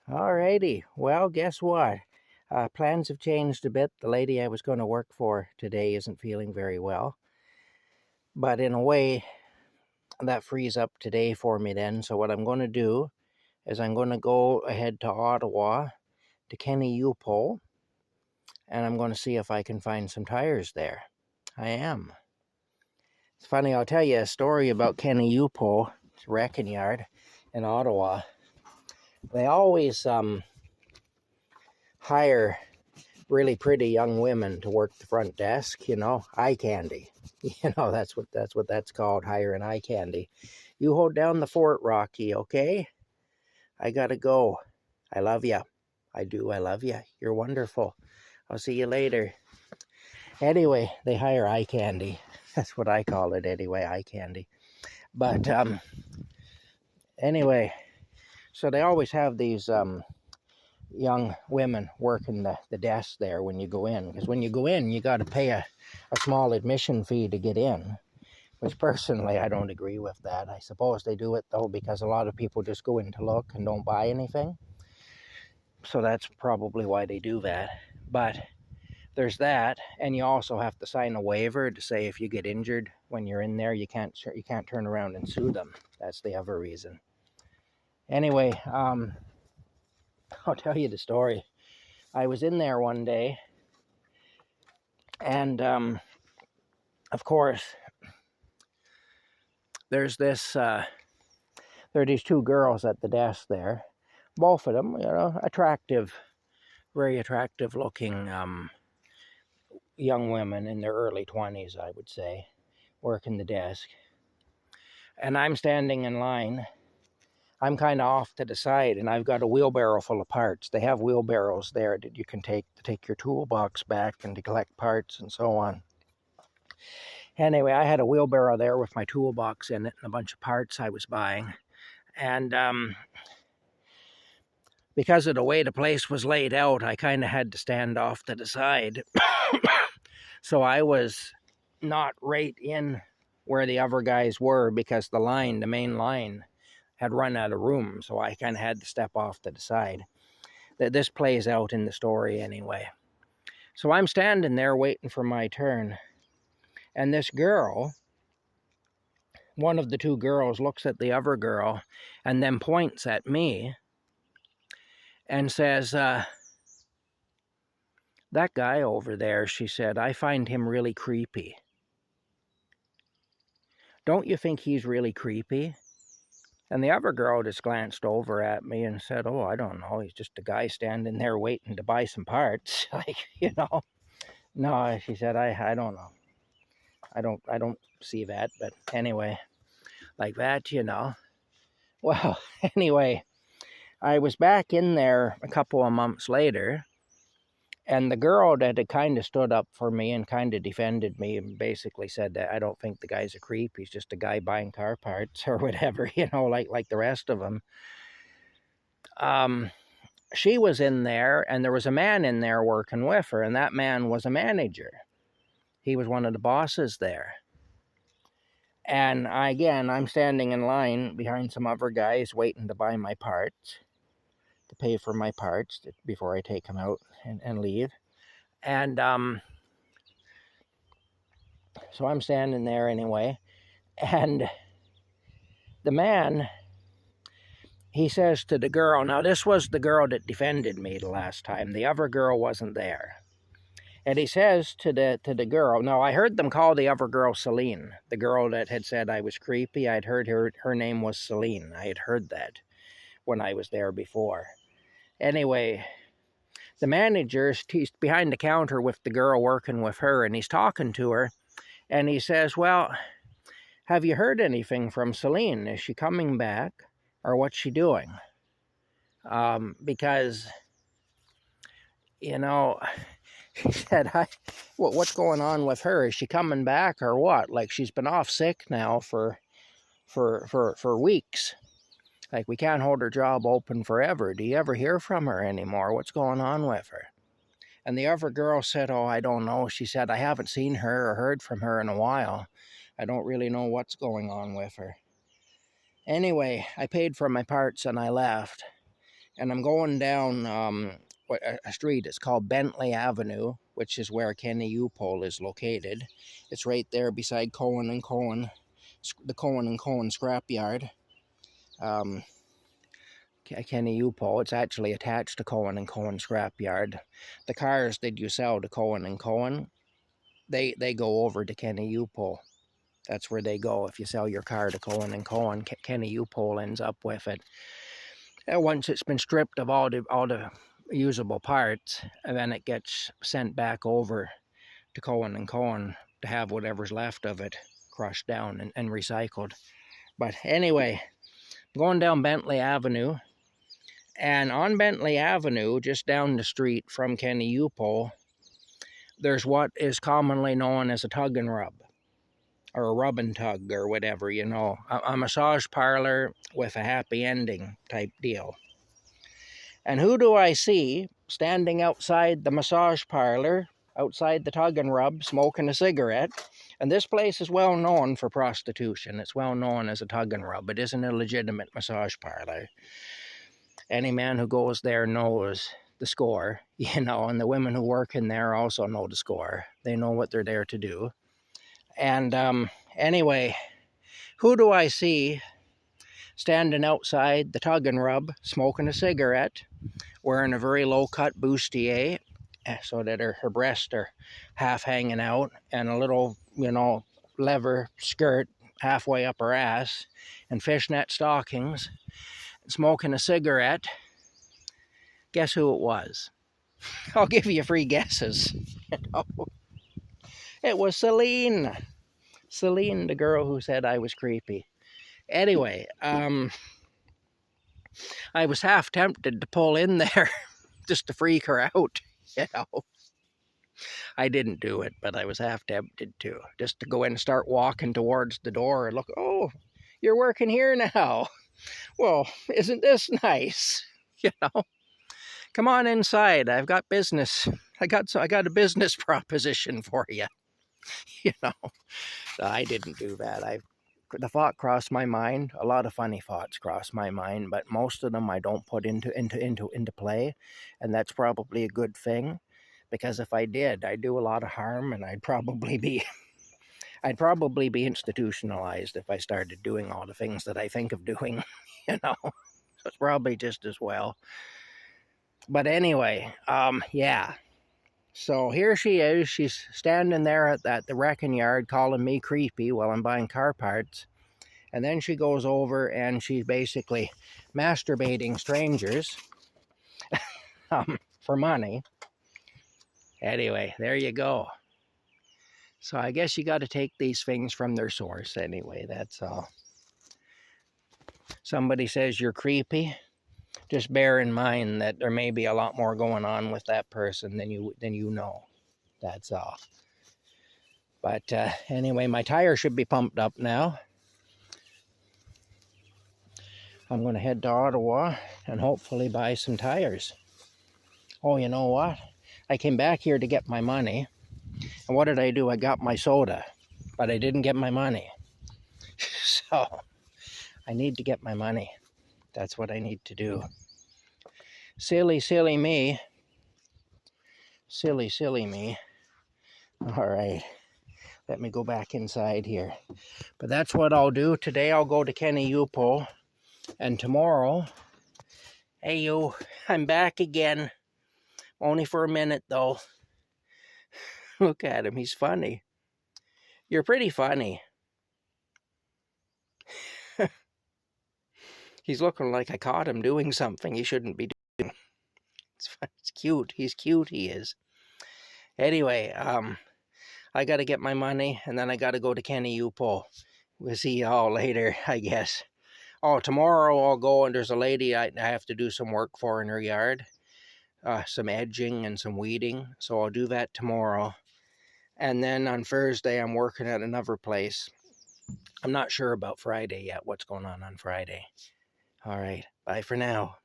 Alrighty, well, guess what? Plans have changed a bit. The lady I was going to work for today isn't feeling very well. But in a way, that frees up today for me then. So what I'm going to do is I'm going to go ahead to Ottawa, to Kenny Upole, and I'm going to see if I can find some tires there. I am. It's funny, I'll tell you a story about Kenny Upole, wrecking yard in Ottawa. They always hire really pretty young women to work the front desk, eye candy. That's what that's called, hiring eye candy. You hold down the fort, Rocky, okay? I gotta go. I love you. I do. I love you. You're wonderful. I'll see you later. Anyway, they hire eye candy. That's what I call it anyway, eye candy. But anyway, so they always have these young women working the desk there when you go in. Because when you go in, you got to pay a small admission fee to get in. Which personally, I don't agree with that. I suppose they do it though because a lot of people just go in to look and don't buy anything. So that's probably why they do that. But there's that, and you also have to sign a waiver to say if you get injured when you're in there, you can't turn around and sue them. That's the other reason. Anyway, I'll tell you the story. I was in there one day, and of course, there's there are these two girls at the desk there. Both of them, attractive, very attractive looking young women in their early 20s, I would say, working the desk. And I'm standing in line. I'm kind of off to the side, and I've got a wheelbarrow full of parts. They have wheelbarrows there that you can take to take your toolbox back and to collect parts and so on. Anyway, I had a wheelbarrow there with my toolbox in it and a bunch of parts I was buying. And because of the way the place was laid out, I kind of had to stand off to the side. So I was not right in where the other guys were because the main line, had run out of room. So I kind of had to step off to the side. This plays out in the story anyway. So I'm standing there waiting for my turn. And this girl, one of the two girls, looks at the other girl and then points at me and says, that guy over there, she said, I find him really creepy. Don't you think he's really creepy? And the other girl just glanced over at me and said, oh, I don't know. He's just a guy standing there waiting to buy some parts. No, she said, I don't know. I don't see that. But anyway, like that, Well, anyway, I was back in there a couple of months later. And the girl that had kind of stood up for me and kind of defended me and basically said that I don't think the guy's a creep. He's just a guy buying car parts or whatever, like the rest of them. She was in there, and there was a man in there working with her, and that man was a manager. He was one of the bosses there. And I'm standing in line behind some other guys waiting to buy my parts, to pay for my parts before I take them out and leave. And so I'm standing there anyway. And the man, he says to the girl, now this was the girl that defended me the last time. The other girl wasn't there. And he says to the girl, now I heard them call the other girl Celine. The girl that had said I was creepy, I'd heard her name was Celine. I had heard that when I was there before. Anyway, the manager, he's behind the counter with the girl working with her, and he's talking to her. And he says, well, have you heard anything from Celine? Is she coming back, or what's she doing? Because, he said, what's going on with her? Is she coming back or what? Like, she's been off sick now for weeks. Like, we can't hold her job open forever. Do you ever hear from her anymore? What's going on with her? And the other girl said, oh, I don't know. She said, I haven't seen her or heard from her in a while. I don't really know what's going on with her. Anyway, I paid for my parts and I left. and I'm going down a street. It's called Bentley Avenue, which is where Kenny U-Pole is located. It's right there beside Cohen and Cohen, the Cohen and Cohen scrapyard. Kenny U-Pole. It's actually attached to Cohen and Cohen scrapyard. The cars that you sell to Cohen and Cohen, they go over to Kenny U-Pole. That's where they go. If you sell your car to Cohen and Cohen, Kenny U-Pole ends up with it. And once it's been stripped of all the usable parts, and then it gets sent back over to Cohen and Cohen to have whatever's left of it crushed down and recycled. But anyway, going down Bentley Avenue, and on Bentley Avenue, just down the street from Kenny U-Pole, there's what is commonly known as a tug and rub, or a rub and tug, or whatever, you know, a massage parlor with a happy ending type deal. And who do I see standing outside the massage parlor, outside the tug and rub, smoking a cigarette? And this place is well known for prostitution. It's well known as a tug and rub. It isn't a legitimate massage parlor. Any man who goes there knows the score, you know, and the women who work in there also know the score. They know what they're there to do. And anyway, who do I see standing outside the tug and rub, smoking a cigarette, wearing a very low-cut bustier, so that her breasts are half hanging out, and a little, you know, leather skirt halfway up her ass, and fishnet stockings, smoking a cigarette? Guess who it was? I'll give you free guesses. You know? It was Celine. Celine, the girl who said I was creepy. Anyway, I was half tempted to pull in there just to freak her out, you know. I didn't do it, but I was half tempted to, just to go in and start walking towards the door and look, oh, you're working here now. Well, isn't this nice? You know, come on inside. I've got business. I got a business proposition for you. You know, I didn't do that. The thought crossed my mind. A lot of funny thoughts crossed my mind, but most of them I don't put into play, and that's probably a good thing, because if I did, I'd do a lot of harm, and I'd probably be institutionalized if I started doing all the things that I think of doing. You know, so it's probably just as well. But anyway, yeah. So here she is. She's standing there at the wrecking yard calling me creepy while I'm buying car parts. And then she goes over and she's basically masturbating strangers for money. Anyway, there you go. So I guess you got to take these things from their source anyway, that's all. Somebody says you're creepy, just bear in mind that there may be a lot more going on with that person than you know. That's all. But anyway, my tire should be pumped up now. I'm going to head to Ottawa and hopefully buy some tires. Oh, you know what? I came back here to get my money. And what did I do? I got my soda, but I didn't get my money. So I need to get my money. That's what I need to do. Silly, silly me. Silly, silly me. All right. Let me go back inside here. But that's what I'll do. Today I'll go to Kenny U-Pole. And tomorrow, hey you, I'm back again. Only for a minute though. Look at him, he's funny. You're pretty funny. He's looking like I caught him doing something he shouldn't be doing. It's cute. He's cute, he is. Anyway, I got to get my money, and then I got to go to Kenny U-Pole. We'll see y'all later, I guess. Oh, tomorrow I'll go, and there's a lady I have to do some work for in her yard. Some edging and some weeding. So I'll do that tomorrow. And then on Thursday, I'm working at another place. I'm not sure about Friday yet, what's going on Friday. All right, bye for now.